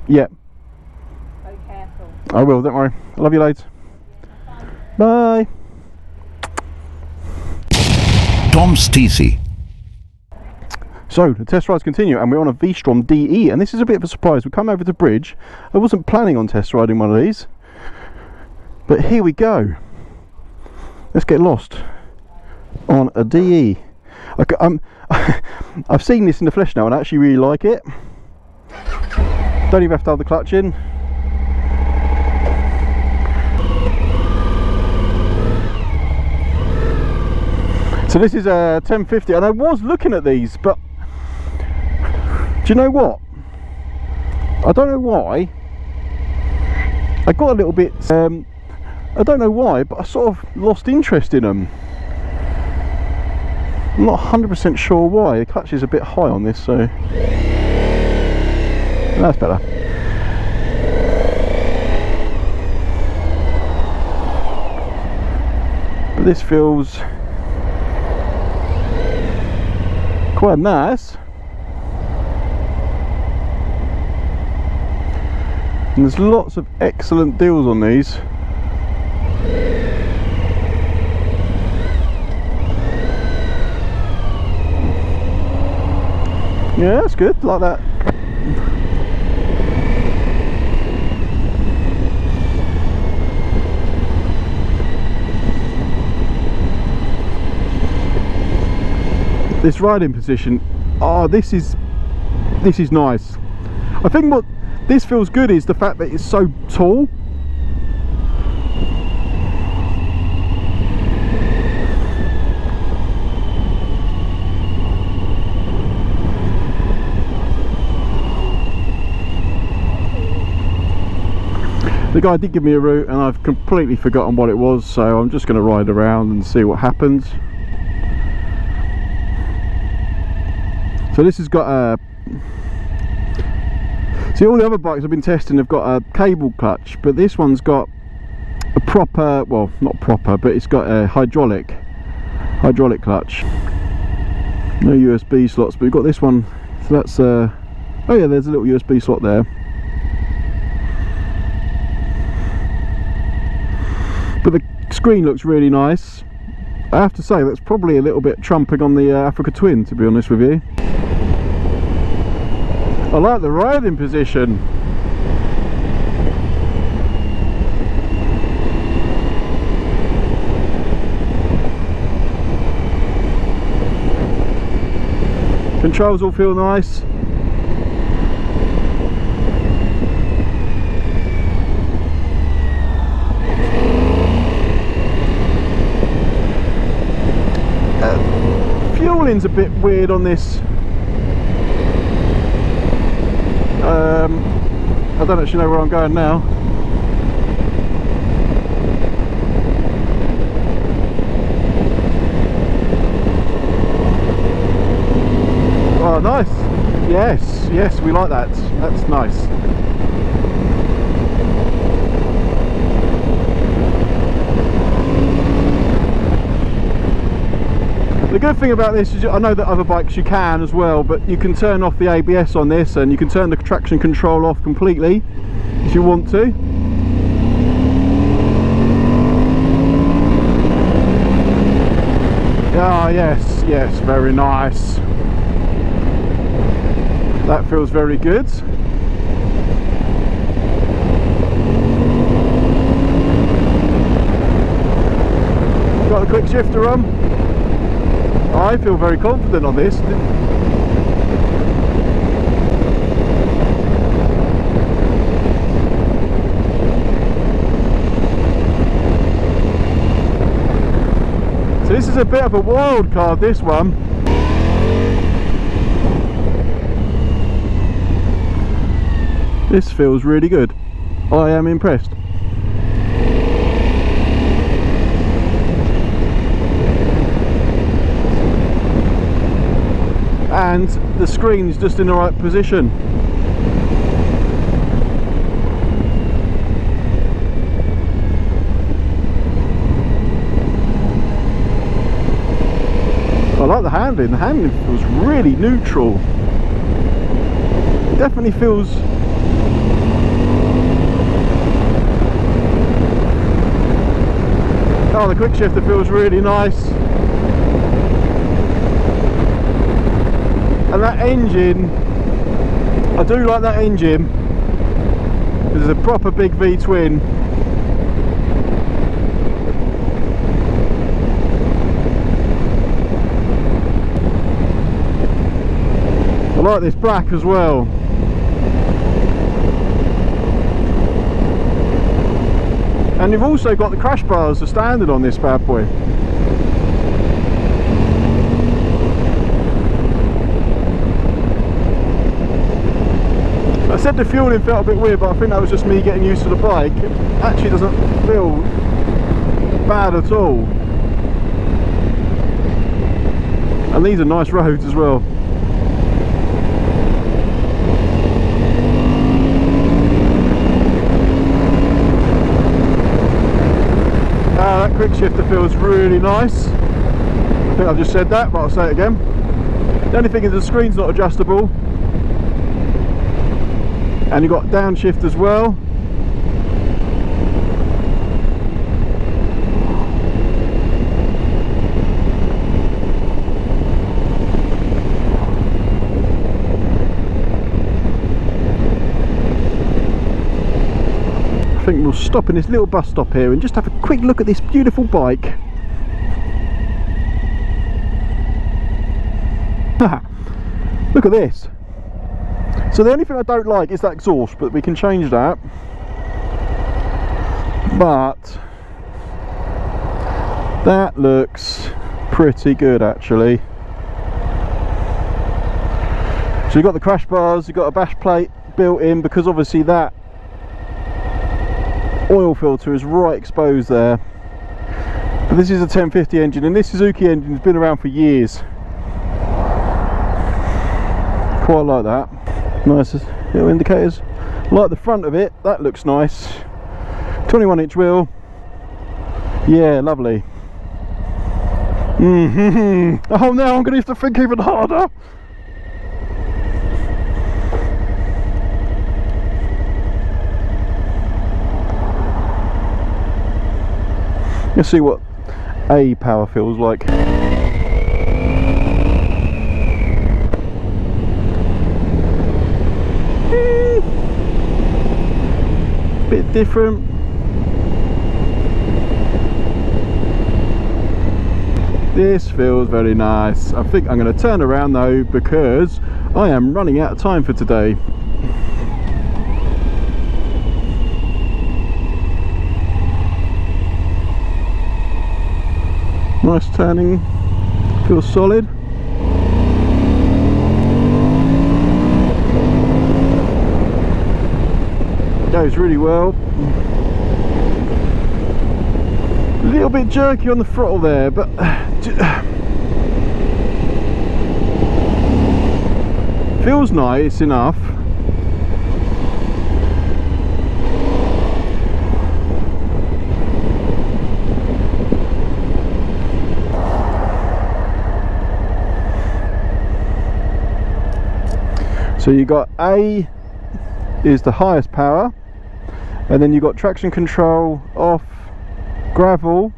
Yeah. Be careful. I will, don't worry. I love you loads. Bye. Tom Stacey. So, the test rides continue, and we're on a V-STROM DE, and this is a bit of a surprise. We come over to Bridge. I wasn't planning on test riding one of these, but here we go. Let's get lost on a DE. I've seen this in the flesh now, and I actually really like it. Don't even have to have the clutch in. So this is a 1050, and I was looking at these, but do you know what? I don't know why. I got a little bit, I don't know why, but I sort of lost interest in them. I'm not 100% sure why. The clutch is a bit high on this, so that's better. But this feels quite nice. And there's lots of excellent deals on these. Yeah, that's good, like that. This riding position, oh, this is nice. I think what this feels good is the fact that it's so tall. The guy did give me a route and I've completely forgotten what it was, so I'm just going to ride around and see what happens. So this has got a... See, all the other bikes I've been testing have got a cable clutch, but this one's got a proper, well, not proper, but it's got a hydraulic clutch. No USB slots, but we've got this one, so that's oh yeah, there's a little USB slot there. But the screen looks really nice. I have to say, that's probably a little bit trumping on the Africa Twin, to be honest with you. I like the riding position. Controls all feel nice. Fueling's a bit weird on this. I don't actually know where I'm going now. Oh, nice. Yes, we like that. That's nice. The good thing about this is, I know that other bikes you can as well, but you can turn off the ABS on this and you can turn the traction control off completely if you want to. Ah, yes, very nice. That feels very good. Got the quick shifter on. I feel very confident on this. So this is a bit of a wild card, this one. This feels really good. I am impressed. And the screen is just in the right position. I like the handling. The handling feels really neutral. It definitely feels Oh, the quick shifter feels really nice. And that engine, I do like that engine. This is a proper big V-twin. I like this black as well. And you've also got the crash bars as standard on this bad boy. I said the fueling felt a bit weird, but I think that was just me getting used to the bike. It actually doesn't feel bad at all. And these are nice roads as well. That quick shifter feels really nice. I think I've just said that, but I'll say it again. The only thing is the screen's not adjustable. And you've got downshift as well. I think we'll stop in this little bus stop here and just have a quick look at this beautiful bike. Look at this. So the only thing I don't like is that exhaust, but we can change that. But that looks pretty good actually. So you've got the crash bars, you've got a bash plate built in, because obviously that oil filter is right exposed there. But this is a 1050 engine, and this Suzuki engine has been around for years. Quite like that. Nice little indicators. Like the front of it, that looks nice. 21-inch wheel. Yeah, lovely. Oh, now I'm going to have to think even harder. Let's see what A power feels like. Bit different. This feels very nice. I think I'm going to turn around though, because I am running out of time for today. Nice turning, feels solid. Goes really well. A little bit jerky on the throttle there, but feels nice enough. So you got A is the highest power, and then you got traction control, off, gravel,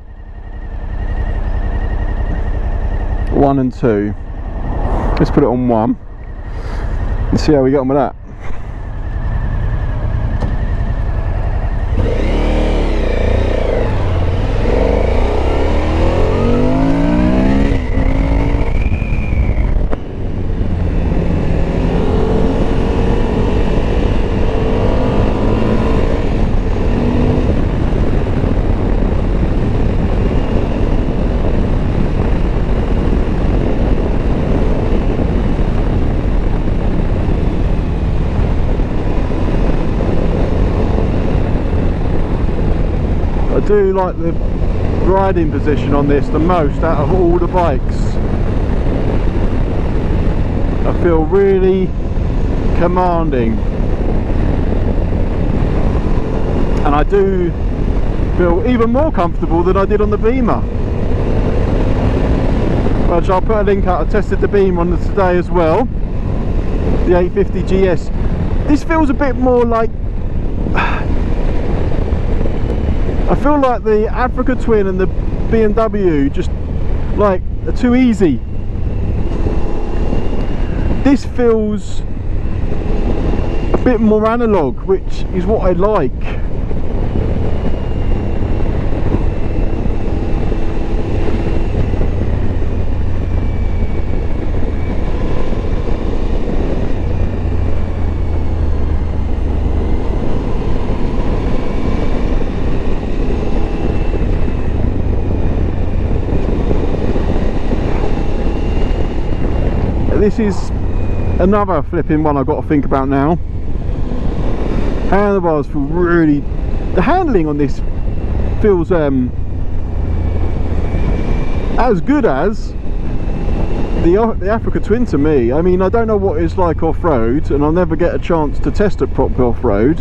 1 and 2. Let's put it on 1 and see how we get on with that. I do like the riding position on this the most out of all the bikes. I feel really commanding, and I do feel even more comfortable than I did on the Beamer, which I'll put a link out. I tested the Beamer on today as well, the 850 GS. This feels a bit more like, I feel like the Africa Twin and the BMW just like are too easy. This feels a bit more analog, which is what I like. This is another flipping one I've got to think about now. Handlebars feel really... the handling on this feels as good as the Africa Twin to me. I mean, I don't know what it's like off-road, and I'll never get a chance to test it properly off-road,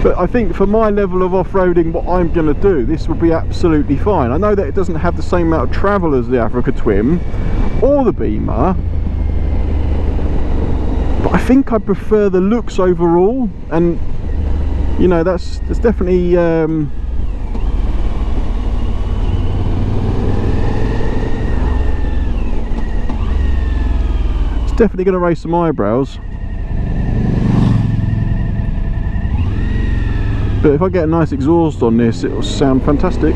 but I think for my level of off-roading, what I'm going to do, this will be absolutely fine. I know that it doesn't have the same amount of travel as the Africa Twin or the Beamer, but I think I prefer the looks overall, and you know, that's definitely it's definitely going to raise some eyebrows. But if I get a nice exhaust on this, it will sound fantastic.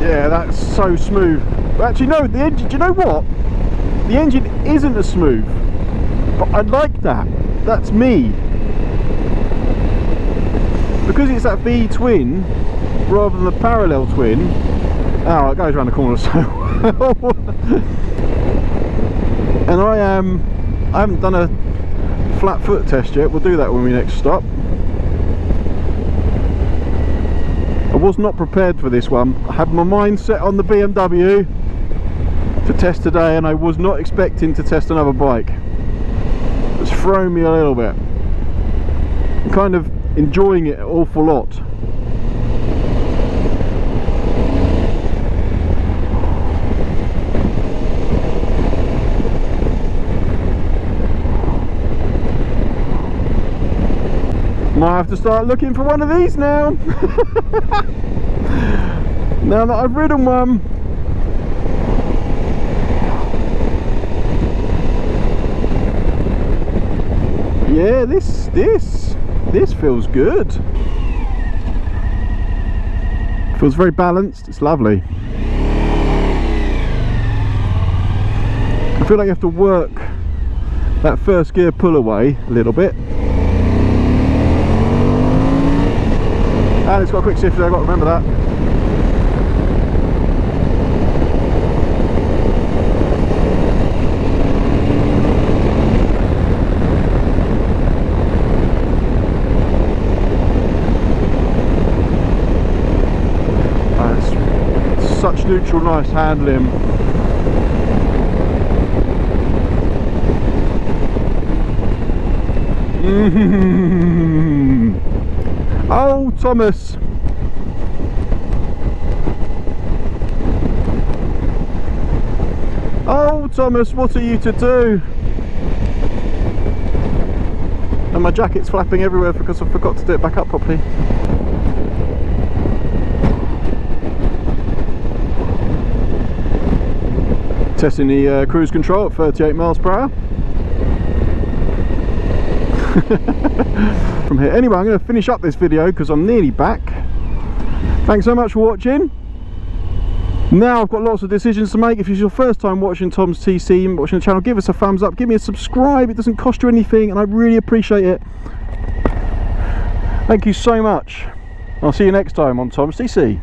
Yeah, that's so smooth. Actually, no, the engine, do you know what? The engine isn't as smooth, but I like that. That's me. Because it's that V-twin rather than the parallel twin. Oh, it goes around the corner so well. And I haven't done a flat foot test yet. We'll do that when we next stop. I was not prepared for this one. I had my mind set on the BMW to test today, and I was not expecting to test another bike. It's thrown me a little bit. I'm kind of enjoying it an awful lot. Might have to start looking for one of these now. Now that I've ridden one. Yeah, this feels good. Feels very balanced. It's lovely. I feel like you have to work that first gear pull away a little bit. And it's got a quick shifter, I've got to remember that. Such neutral, nice handling. Oh, Thomas. Oh, Thomas, what are you to do? And my jacket's flapping everywhere because I forgot to do it back up properly. Testing the cruise control at 38 miles per hour. From here. Anyway, I'm going to finish up this video because I'm nearly back. Thanks so much for watching. Now I've got lots of decisions to make. If it's your first time watching Tom's TC and watching the channel, give us a thumbs up, give me a subscribe. It doesn't cost you anything and I really appreciate it. Thank you so much. I'll see you next time on Tom's TC.